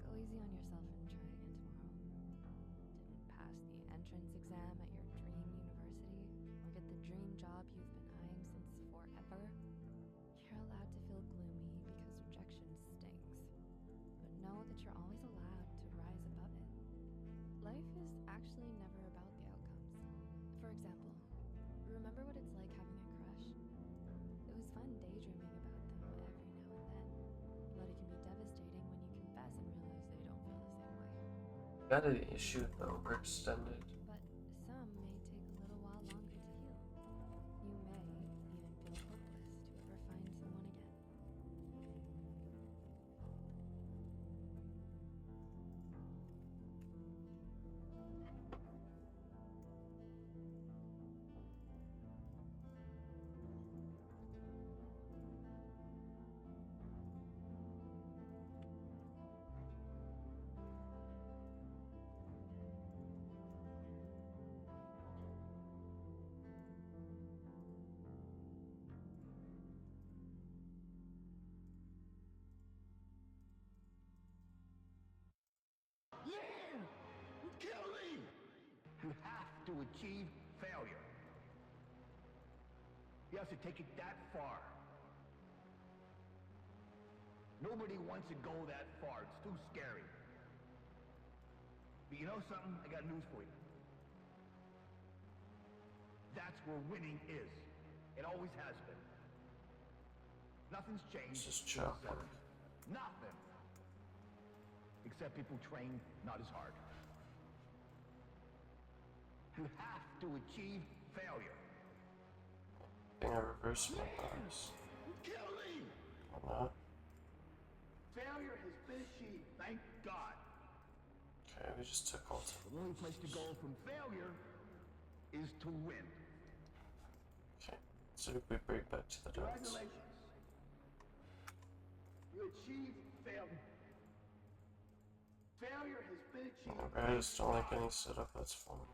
Go easy on yourself and try again tomorrow. Didn't pass the entrance exam at your dream university or get the dream job you've been eyeing since forever. You're allowed to feel gloomy because rejection stings. But know that you're always allowed to rise above it. Life is actually never about the outcomes. For example, remember what it's like having a crush? It was fun daydreaming about them every now and then, but it can be devastating Got an issue with the overextended. But some may take a little while longer to heal. You may even feel hopeless to ever find someone again. Yeah! Kill me! You have to achieve failure. You have to take it that far. Nobody wants to go that far. It's too scary. But you know something? I got news for you. That's where winning is. It always has been. Nothing's changed. This is Chuck. Nothing. Except people train not as hard. You have to achieve failure. I think I reversed my bias. Kill me! Or not. Failure has been achieved, thank God. Okay, we just took all time. The only place to go from failure is to win. Okay, so if we break back to the dots. Congratulations. You achieved failure. Failure has been achieved. Remember, I just don't like any setup that's fun.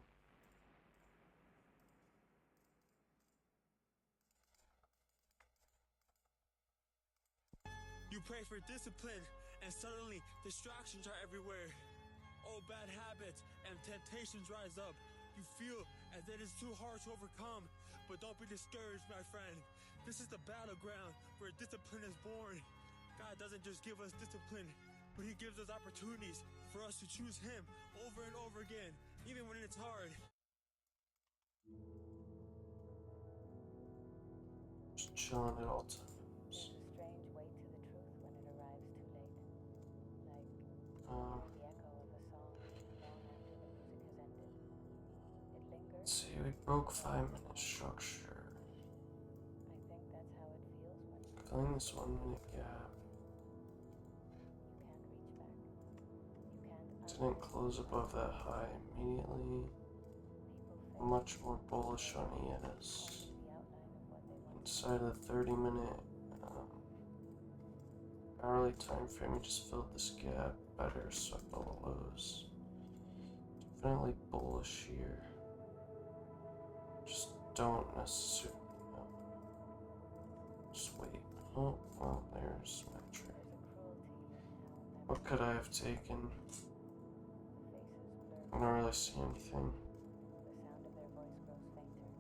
You pray for discipline, and suddenly distractions are everywhere. Old bad habits and temptations rise up. You feel as it is too hard to overcome, but don't be discouraged, my friend. This is the battleground where discipline is born. God doesn't just give us discipline, but He gives us opportunities for us to choose Him over and over again, even when it's hard. Just chilling at all times. There's a strange weight to the truth when it arrives too late. Like the echo of a song long after the music has ended. It lingers. Let's see, we broke 5-minute structure. I think that's how it feels when Filling this 1-minute gap. you can't reach back. You can't Didn't close above that high immediately. Much more bullish on ES. Inside of the 30-minute hourly time frame, we just filled this gap better, so I fell lows. Definitely bullish here. Just don't necessarily. No. Just wait. Oh, well, there's my trade. What could I have taken? I don't really see anything. the sound of their voice grows fainter,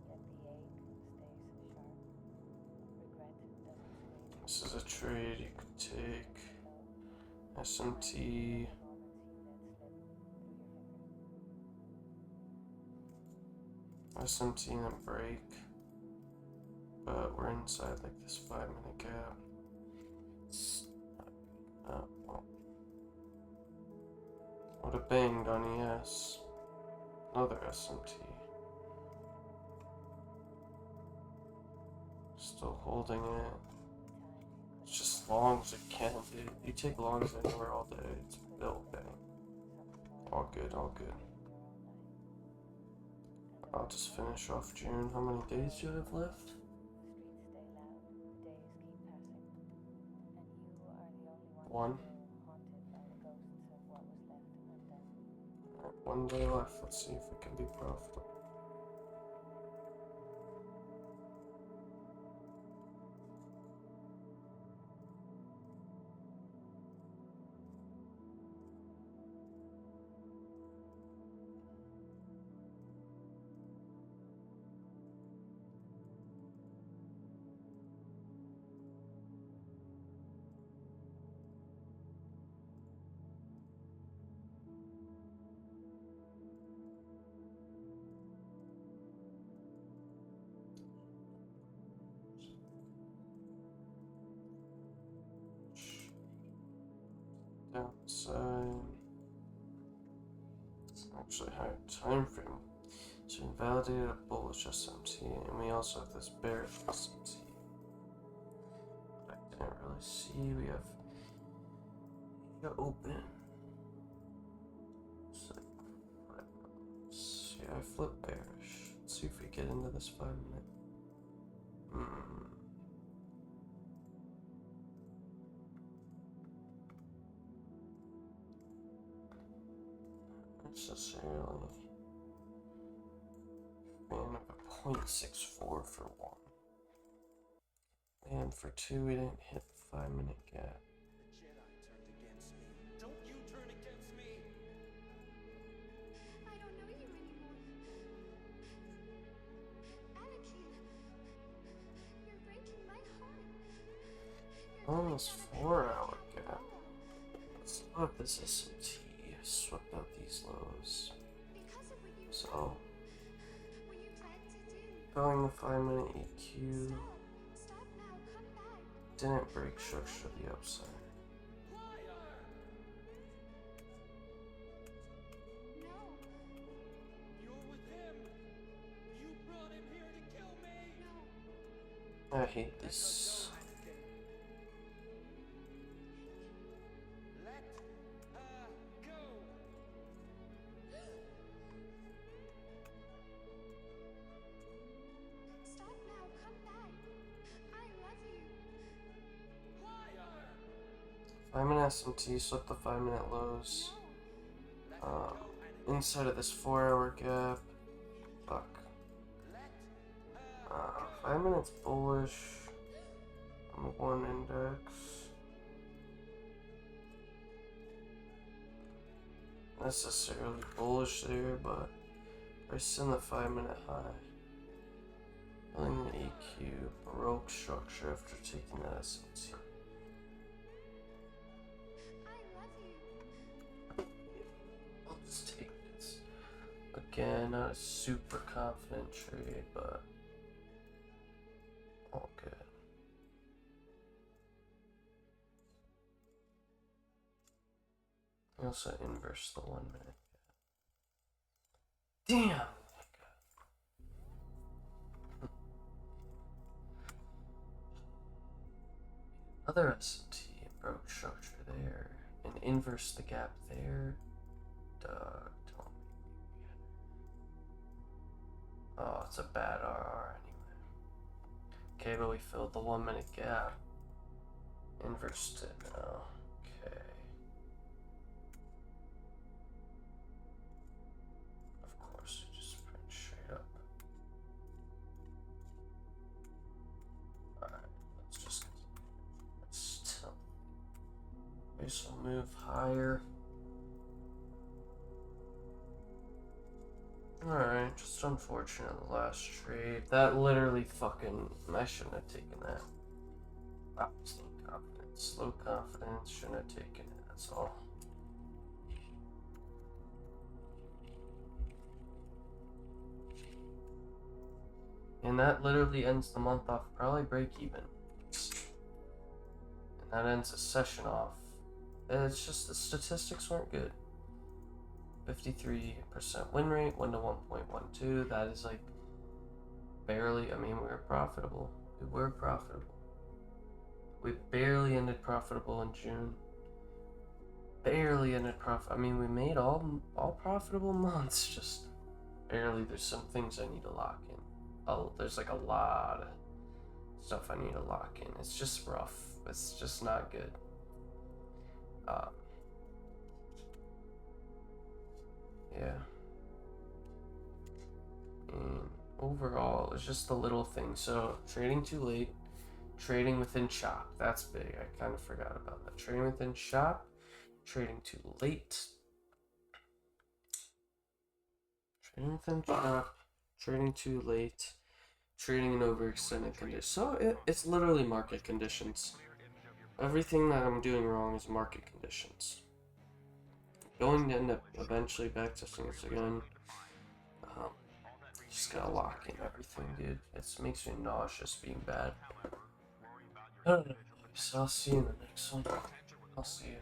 yet the ache stays sharp. Regret doesn't scream. This is a trade you could take. SMT. SMT and then break. But we're inside like this 5-minute gap. Well. Would have banged on ES. Another SMT. Still holding it. It's just longs again, dude. You take longs anywhere all day, it's bill bang. All good, all good. I'll just finish off June. How many days do you have left? One. Alright, 1 day left. Let's see if we can be profitable. Downside. actually higher time frame. So invalidated a bullish SMT, and we also have this bearish SMT. But I didn't really see. We have open. So, yeah, I flip bearish. Let's see if we get into this 5 minute. Necessarily. Fan of a 0.64 for 1. And for 2, we didn't hit the 5 minute gap. The Jedi turned against me. Don't you turn against me! I don't know you anymore. Anakin, you're breaking my heart. Almost 4-hour gap. Let's look this SMT. Swept out these lows. So, going the 5 minute EQ. Didn't break structure to the upside. I hate this. Stop now, come back. I love you. 5 minute SMT, swept the 5 minute lows. Inside of this 4-hour gap. Fuck. 5 minutes bullish on the 1 index. Necessarily bullish there, but price in the 5 minute high. Filling the EQ, Baroque structure after taking that SMT. I'll just take this. Again, not a super confident trade, but all good. I also inverse the 1 minute. Damn! Other SMT broke structure there and inverse the gap there. Doug, don't make me. Oh, it's a bad RR anyway. Okay, but we filled the 1 minute gap. Inversed it now. Okay. Of course, we just print straight up. Alright, let's just still. This will move higher. Alright, just unfortunate the last trade. That literally fucking, I shouldn't have taken that. Opposite confidence, low confidence, shouldn't have taken it, that's all. And that literally ends the month off probably break even. And that ends a session off. It's just the statistics weren't good. 53% win rate, 1 to 1.12. That is like barely, I mean, we were profitable. We were profitable. We barely ended profitable in June. Barely ended I mean, we made all profitable months, just barely. There's some things I need to lock in. Oh, there's like a lot of stuff I need to lock in. It's just rough. It's just not good. Yeah. And overall, it's just the little things. So, trading too late, trading within chop. That's big. I kind of forgot about that. Trading within chop, trading too late. Trading within chop, trading too late, trading in overextended conditions. So, it's literally market conditions. Everything that I'm doing wrong is market conditions. Going to end up eventually backtesting this again. Just gotta lock in everything, dude. It makes me nauseous being bad. I don't know, so I'll see you in the next one. I'll see you.